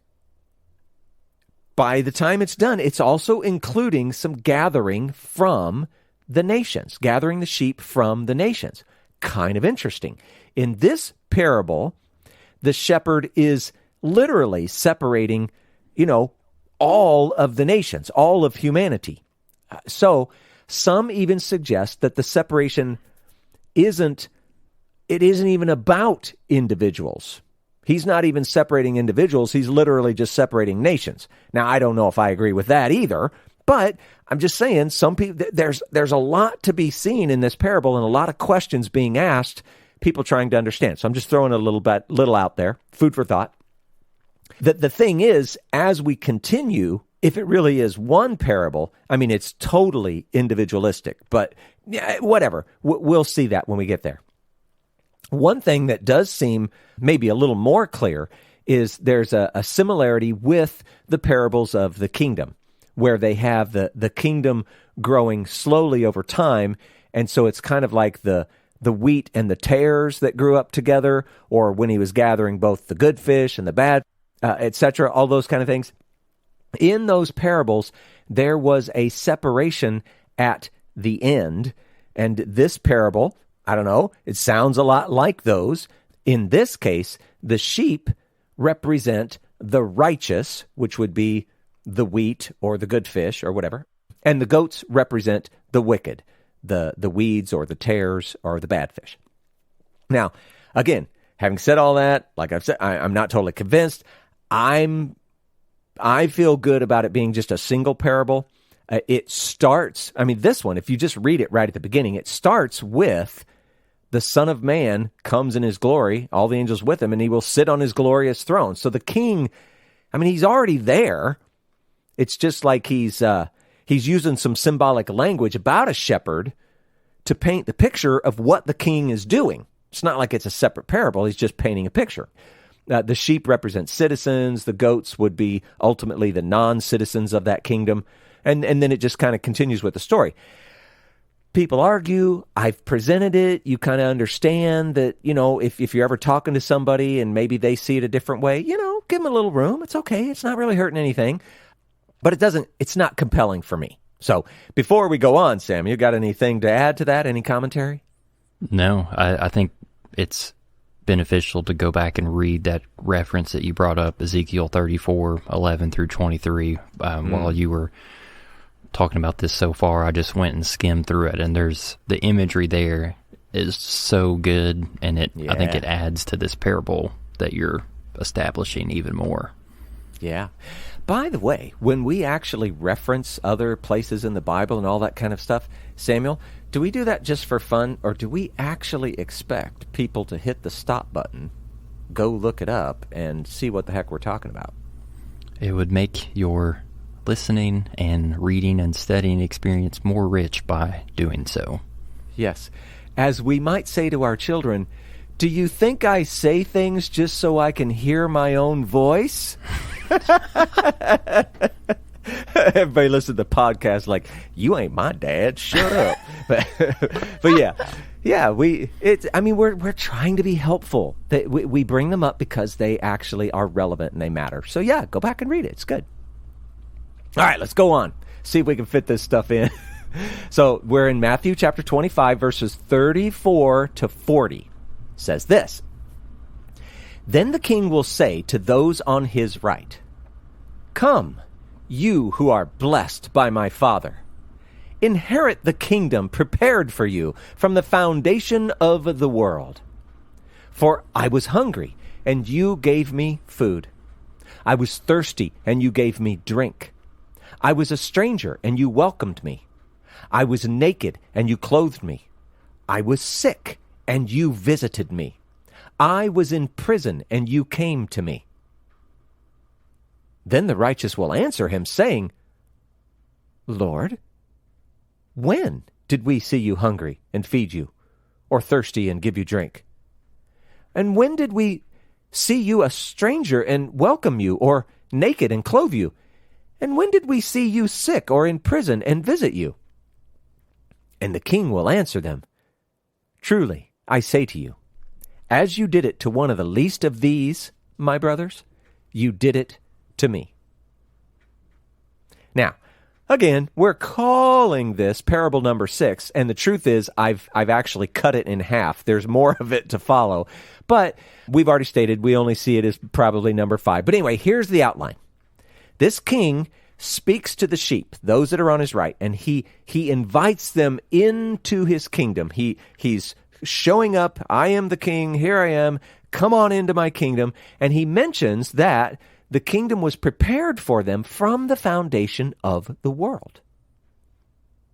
by the time it's done, it's also including some gathering from the nations, gathering the sheep from the nations. Kind of interesting. In this parable, the shepherd is literally separating, all of the nations, all of humanity. So some even suggest that the separation isn't even about individuals. He's not even separating individuals. He's literally just separating nations. Now, I don't know if I agree with that either, but I'm just saying some people, there's a lot to be seen in this parable and a lot of questions being asked, people trying to understand. So I'm just throwing a little out there, food for thought. The thing is, as we continue, if it really is one parable, it's totally individualistic, but whatever. We'll see that when we get there. One thing that does seem maybe a little more clear is there's a similarity with the parables of the kingdom, where they have the kingdom growing slowly over time, and so it's kind of like the the wheat and the tares that grew up together, or when he was gathering both the good fish and the bad, etc., all those kind of things. In those parables, there was a separation at the end, and this parable, I don't know, it sounds a lot like those. In this case, the sheep represent the righteous, which would be the wheat or the good fish or whatever, and the goats represent the wicked, the weeds or the tares or the bad fish. Now, again, having said all that, like I've said, I'm not totally convinced. I feel good about it being just a single parable. It starts, this one, if you just read it right at the beginning, it starts with the Son of Man comes in his glory, all the angels with him, and he will sit on his glorious throne. So the king, he's already there. It's just like he's using some symbolic language about a shepherd to paint the picture of what the king is doing. It's not like it's a separate parable. He's just painting a picture. The sheep represent citizens. The goats would be ultimately the non-citizens of that kingdom. And then it just kind of continues with the story. People argue. I've presented it. You kind of understand that, if you're ever talking to somebody and maybe they see it a different way, give them a little room. It's okay. It's not really hurting anything. But it's not compelling for me. So before we go on, Sam, you got anything to add to that? Any commentary? No, I think it's beneficial to go back and read that reference that you brought up, Ezekiel 34:11 through 23. While you were talking about this so far, I just went and skimmed through it, and there's the imagery there is so good, and I think it adds to this parable that you're establishing even more. Yeah. By the way, when we actually reference other places in the Bible and all that kind of stuff, Samuel, do we do that just for fun, or do we actually expect people to hit the stop button, go look it up, and see what the heck we're talking about? It would make your listening and reading and studying experience more rich by doing so. Yes. As we might say to our children, do you think I say things just so I can hear my own voice? Everybody listen to the podcast like, you ain't my dad, shut up. But we're trying to be helpful. We bring them up because they actually are relevant and they matter. So yeah, go back and read it. It's good. All right, let's go on. See if we can fit this stuff in. So we're in Matthew chapter 25, verses 34 to 40. It says this: Then the king will say to those on his right, Come, you who are blessed by my Father. Inherit the kingdom prepared for you from the foundation of the world. For I was hungry, and you gave me food. I was thirsty, and you gave me drink. I was a stranger, and you welcomed me. I was naked, and you clothed me. I was sick, and you visited me. I was in prison, and you came to me. Then the righteous will answer him, saying, Lord, when did we see you hungry and feed you, or thirsty and give you drink? And when did we see you a stranger and welcome you, or naked and clothe you? And when did we see you sick or in prison and visit you? And the king will answer them, Truly, I say to you, as you did it to one of the least of these, my brothers, you did it to me. Now, again, we're calling this parable number 6, and the truth is I've actually cut it in half. There's more of it to follow, but we've already stated we only see it as probably number 5. But anyway, here's the outline. This king speaks to the sheep, those that are on his right, and he invites them into his kingdom. He's showing up, I am the king, here I am, come on into my kingdom, and he mentions that the kingdom was prepared for them from the foundation of the world.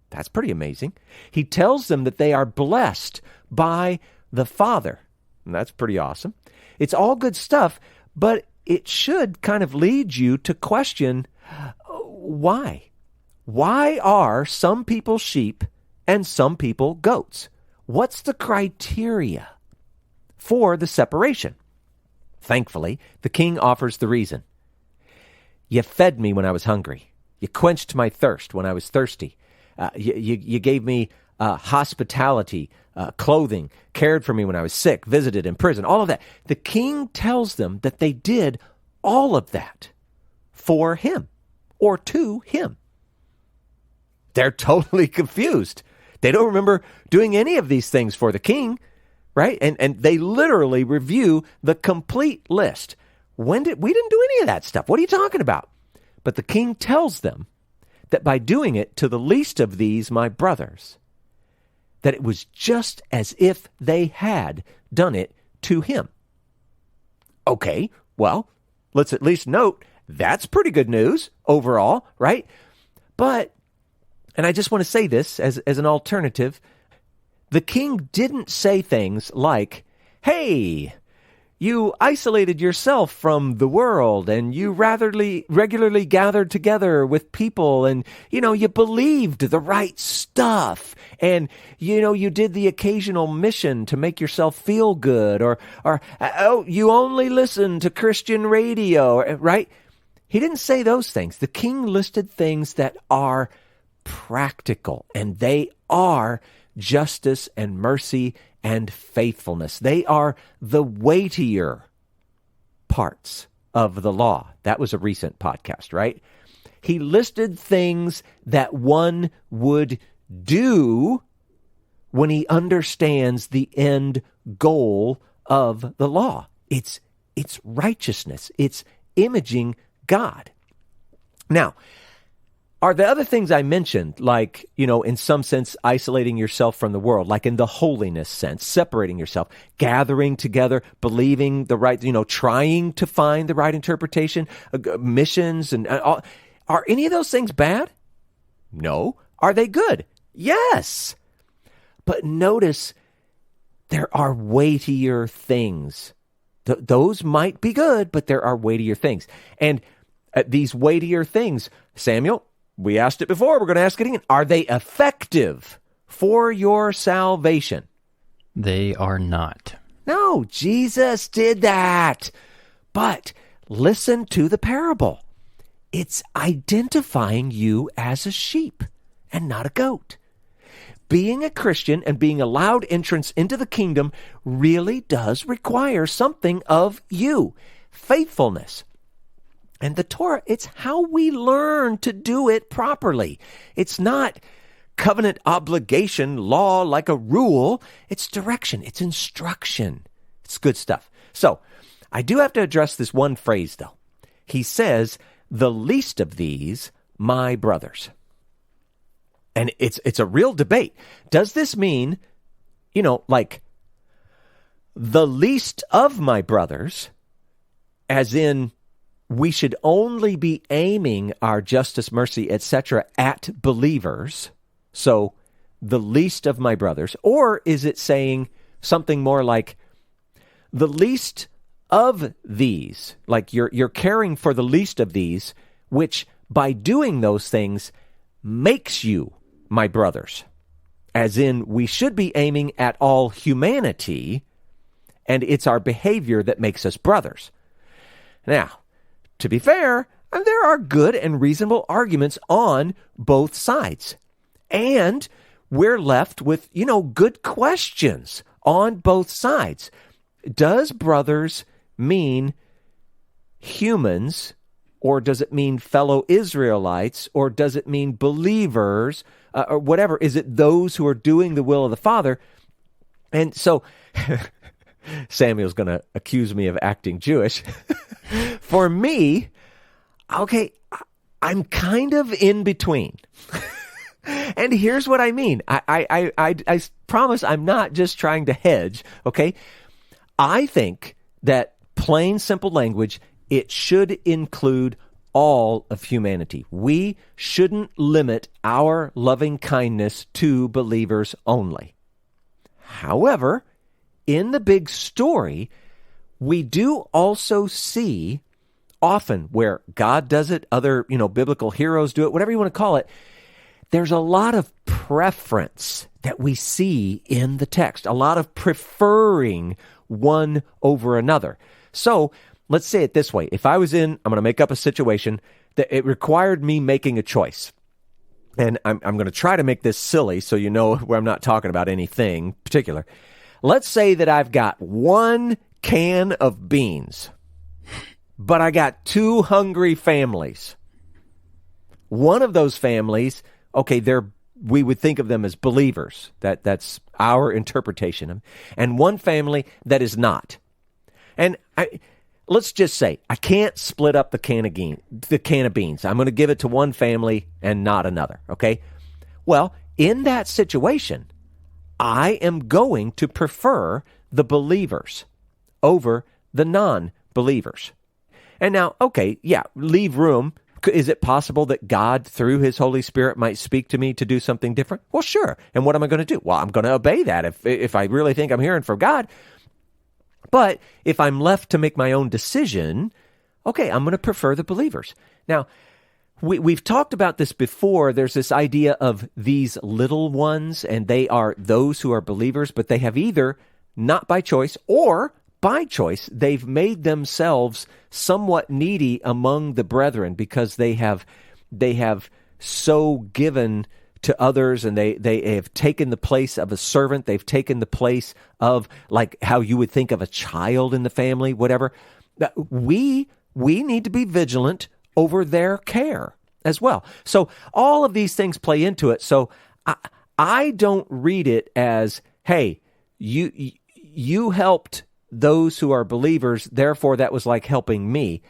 That's pretty amazing. He tells them that they are blessed by the Father, and that's pretty awesome. It's all good stuff, but it should kind of lead you to question, why? Why are some people sheep and some people goats? What's the criteria for the separation? Thankfully, the king offers the reason. You fed me when I was hungry. You quenched my thirst when I was thirsty. You gave me hospitality, clothing, cared for me when I was sick, visited in prison, all of that. The king tells them that they did all of that for him or to him. They're totally confused. They don't remember doing any of these things for the king, right? And they literally review the complete list. We didn't do any of that stuff. What are you talking about? But the king tells them that by doing it to the least of these, my brothers, that it was just as if they had done it to him. Okay, well, let's at least note that's pretty good news overall, right? But, and I just want to say this as an alternative, the king didn't say things like, hey, you isolated yourself from the world and you regularly gathered together with people and, you believed the right stuff and, you did the occasional mission to make yourself feel good or you only listened to Christian radio, right? He didn't say those things. The king listed things that are practical, and they are justice and mercy and faithfulness. They are the weightier parts of the law. That was a recent podcast, right? He listed things that one would do when he understands the end goal of the law. It's righteousness. It's imaging God. Now, are the other things I mentioned, like, in some sense, isolating yourself from the world, like in the holiness sense, separating yourself, gathering together, believing the right, trying to find the right interpretation, missions, and all, are any of those things bad? No. Are they good? Yes. But notice there are weightier things. Those might be good, but there are weightier things. And these weightier things, Samuel, we asked it before, we're going to ask it again. Are they effective for your salvation? They are not. No, Jesus did that. But listen to the parable. It's identifying you as a sheep and not a goat. Being a Christian and being allowed entrance into the kingdom really does require something of you. Faithfulness. And the Torah, it's how we learn to do it properly. It's not covenant obligation, law like a rule. It's direction. It's instruction. It's good stuff. So I do have to address this one phrase, though. He says, the least of these, my brothers. And it's a real debate. Does this mean, like the least of my brothers, as in we should only be aiming our justice, mercy, etc. at believers, so the least of my brothers? Or is it saying something more like the least of these, like you're caring for the least of these, which by doing those things makes you my brothers, as in we should be aiming at all humanity, and it's our behavior that makes us brothers. Now, to be fair, there are good and reasonable arguments on both sides. And we're left with, good questions on both sides. Does brothers mean humans, or does it mean fellow Israelites, or does it mean believers, or whatever? Is it those who are doing the will of the Father? And so Samuel's going to accuse me of acting Jewish. For me, okay, I'm kind of in between. And here's what I mean. I promise I'm not just trying to hedge, okay? I think that plain, simple language, it should include all of humanity. We shouldn't limit our loving kindness to believers only. However, in the big story, we do also see often where God does it, other, biblical heroes do it, whatever you want to call it. There's a lot of preference that we see in the text, a lot of preferring one over another. So let's say it this way. If I was I'm going to make up a situation that it required me making a choice. and I'm going to try to make this silly so you know where I'm not talking about anything particular. Let's say that I've got 1 can of beans, but I got 2 hungry families. One of those families, okay, we would think of them as believers. That's our interpretation. And one family that is not. And let's just say I can't split up the can of beans. I'm going to give it to one family and not another, okay? Well, in that situation, I am going to prefer the believers over the non-believers. And now, okay, yeah, leave room. Is it possible that God, through his Holy Spirit, might speak to me to do something different? Well, sure. And what am I going to do? Well, I'm going to obey that if I really think I'm hearing from God. But if I'm left to make my own decision, okay, I'm going to prefer the believers. Now, we've talked about this before. There's this idea of these little ones, and they are those who are believers, but they have either not by choice or by choice, they've made themselves somewhat needy among the brethren because they have so given to others, and they have taken the place of a servant. They've taken the place of like how you would think of a child in the family, whatever. We need to be vigilant over their care as well. So all of these things play into it. So I don't read it as, hey, you helped those who are believers, therefore that was like helping me.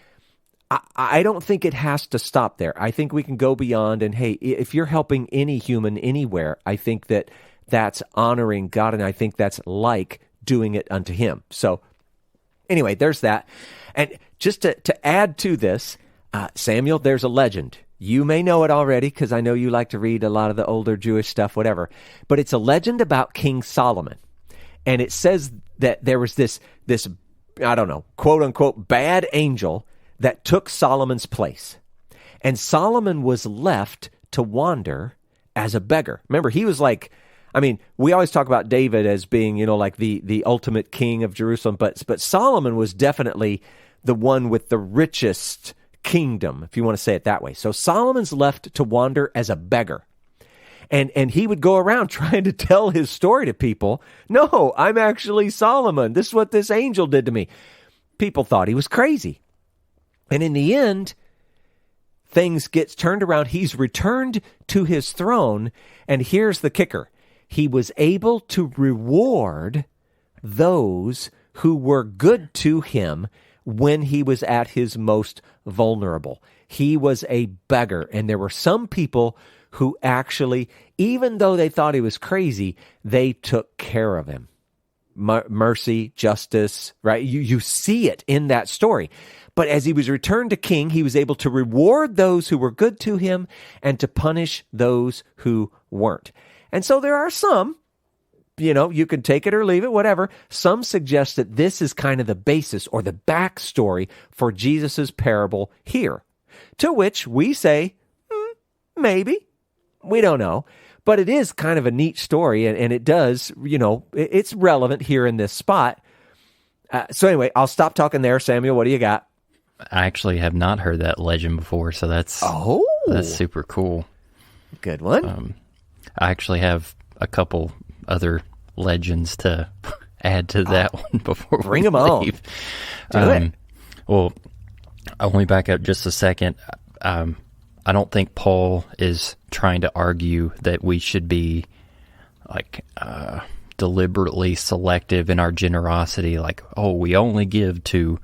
I don't think it has to stop there. I think we can go beyond, and hey, if you're helping any human anywhere, I think that that's honoring God, and I think that's like doing it unto him. So anyway, there's that. And just to add to this, Samuel, there's a legend. You may know it already because I know you like to read a lot of the older Jewish stuff, whatever. But it's a legend about King Solomon. And it says that there was this, I don't know, quote unquote, bad angel that took Solomon's place. And Solomon was left to wander as a beggar. Remember, he was like, I mean, we always talk about David as being, like the ultimate king of Jerusalem, but Solomon was definitely the one with the richest kingdom, if you want to say it that way. So Solomon's left to wander as a beggar. And he would go around trying to tell his story to people. No, I'm actually Solomon. This is what this angel did to me. People thought he was crazy. And in the end, things gets turned around. He's returned to his throne. And here's the kicker. He was able to reward those who were good to him when he was at his most vulnerable. He was a beggar. And there were some people who actually, even though they thought he was crazy, they took care of him. Mercy, justice, right? You see it in that story. But as he was returned to king, he was able to reward those who were good to him and to punish those who weren't. And so there are some, you can take it or leave it, whatever. Some suggest that this is kind of the basis or the backstory for Jesus's parable here. To which we say, maybe. We don't know, but it is kind of a neat story, and it does, it's relevant here in this spot. So anyway, I'll stop talking there. Samuel, what do you got? I actually have not heard that legend before, so that's super cool. Good one. I actually have a couple other legends to add to that one before Bring we them leave. On. Do it. Well, I'll only back up just a second. I don't think Paul is trying to argue that we should be deliberately selective in our generosity, like, we only give to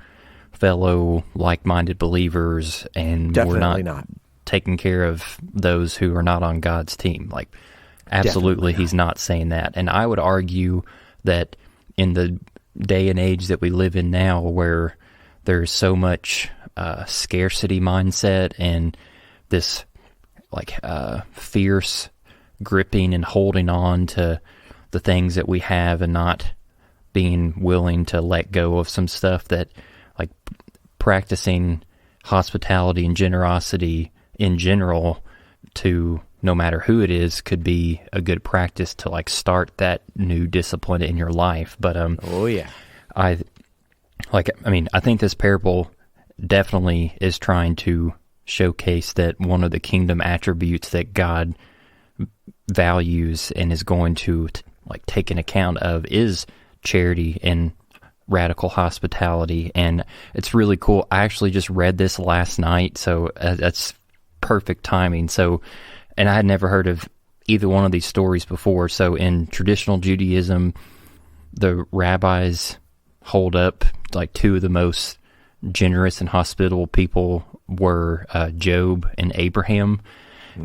fellow like-minded believers and Definitely we're not taking care of those who are not on God's team. Like, absolutely, he's not saying that. And I would argue that in the day and age that we live in now, where there's so much scarcity mindset and this fierce gripping and holding on to the things that we have and not being willing to let go of some stuff, that like practicing hospitality and generosity in general to no matter who it is could be a good practice to start that new discipline in your life. But I think this parable definitely is trying to showcase that one of the kingdom attributes that God values and is going to like take an account of is charity and radical hospitality. And it's really cool. I actually just read this last night, so that's perfect timing. So, and I had never heard of either one of these stories before. So in traditional Judaism, the rabbis hold up like two of the most generous and hospitable people were Job and Abraham.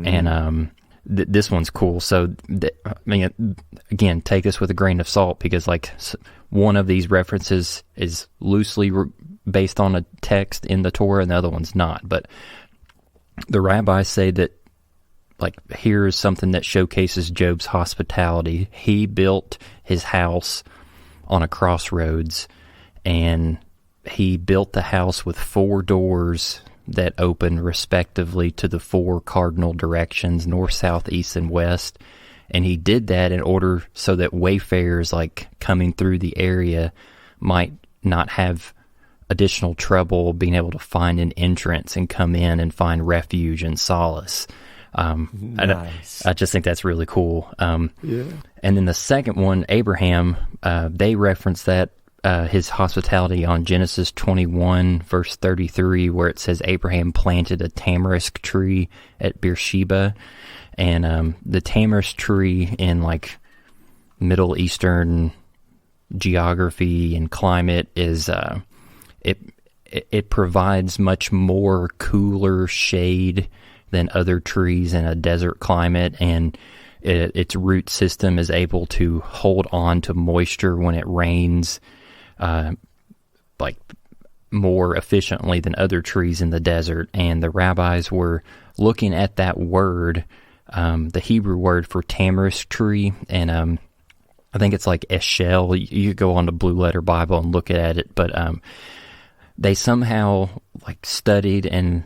And this one's cool. So, I mean, again, take this with a grain of salt, because like one of these references is loosely based on a text in the Torah and the other one's not. But the rabbis say that, like, here's something that showcases Job's hospitality. He built his house on a crossroads, and he built the house with 4 doors that open respectively to the 4 cardinal directions, north, south, east, and west. And he did that in order so that wayfarers like coming through the area might not have additional trouble being able to find an entrance and come in and find refuge and solace. Nice. I just think that's really cool. Yeah. And then the second one, Abraham, they reference that his hospitality on Genesis 21, verse 33, where it says Abraham planted a tamarisk tree at Beersheba. And the tamarisk tree in like Middle Eastern geography and climate is it provides much more cooler shade than other trees in a desert climate, and its root system is able to hold on to moisture when it rains like more efficiently than other trees in the desert. And the rabbis were looking at that word, the Hebrew word for tamarisk tree, and I think it's like eshel. You could go on to Blue Letter Bible and look at it, but they somehow like studied, and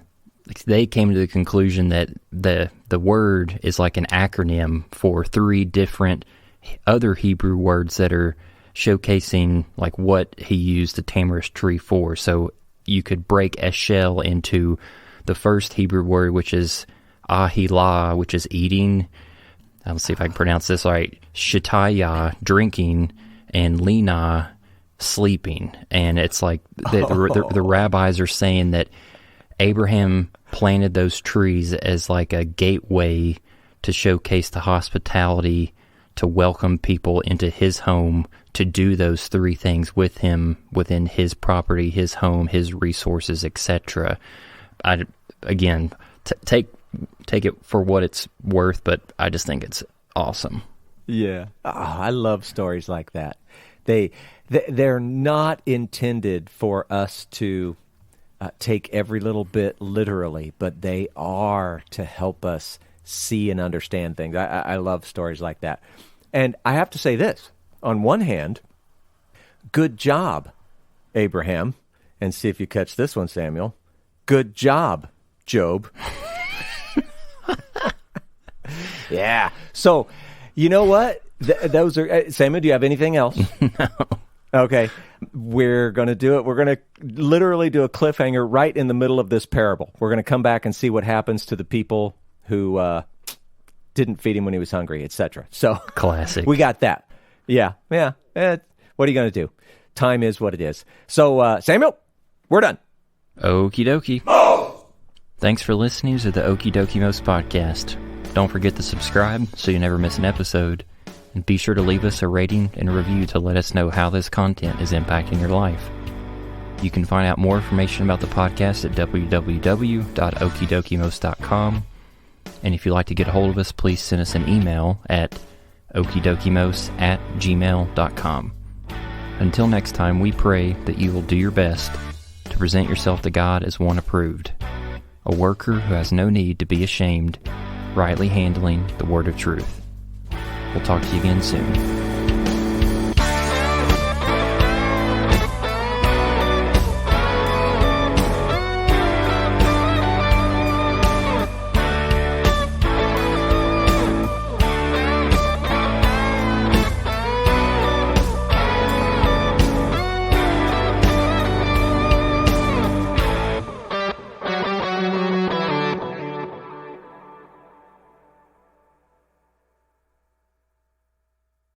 they came to the conclusion that the word is like an acronym for 3 different other Hebrew words that are showcasing like what he used the tamarisk tree for. So you could break eshel into the first Hebrew word, which is ahilah, which is eating. Let's see if I can pronounce this right. Shetaya, drinking, and lina, sleeping. And it's like the rabbis are saying that Abraham planted those trees as like a gateway to showcase the hospitality, to welcome people into his home, to do those 3 things with him within his property, his home, his resources, etc. Again, take it for what it's worth, but I just think it's awesome. Yeah. Oh, I love stories like that. They're not intended for us to take every little bit literally, but they are to help us see and understand things. I love stories like that. And I have to say this. On one hand, good job, Abraham. And see if you catch this one, Samuel. Good job, Job. Yeah. So, you know what? Those are... Samuel, do you have anything else? No. Okay. We're going to do it. We're going to literally do a cliffhanger right in the middle of this parable. We're going to come back and see what happens to the people who didn't feed him when he was hungry, etc. So, classic. We got that. Yeah. What are you going to do? Time is what it is. So, Samuel, we're done. Okie dokie. Thanks for listening to the Okie Dokie Most podcast. Don't forget to subscribe so you never miss an episode. And be sure to leave us a rating and review to let us know how this content is impacting your life. You can find out more information about the podcast at www.okidokimos.com. And if you'd like to get a hold of us, please send us an email at okidokimos@gmail.com. Until next time, we pray that you will do your best to present yourself to God as one approved, a worker who has no need to be ashamed, rightly handling the word of truth. We'll talk to you again soon.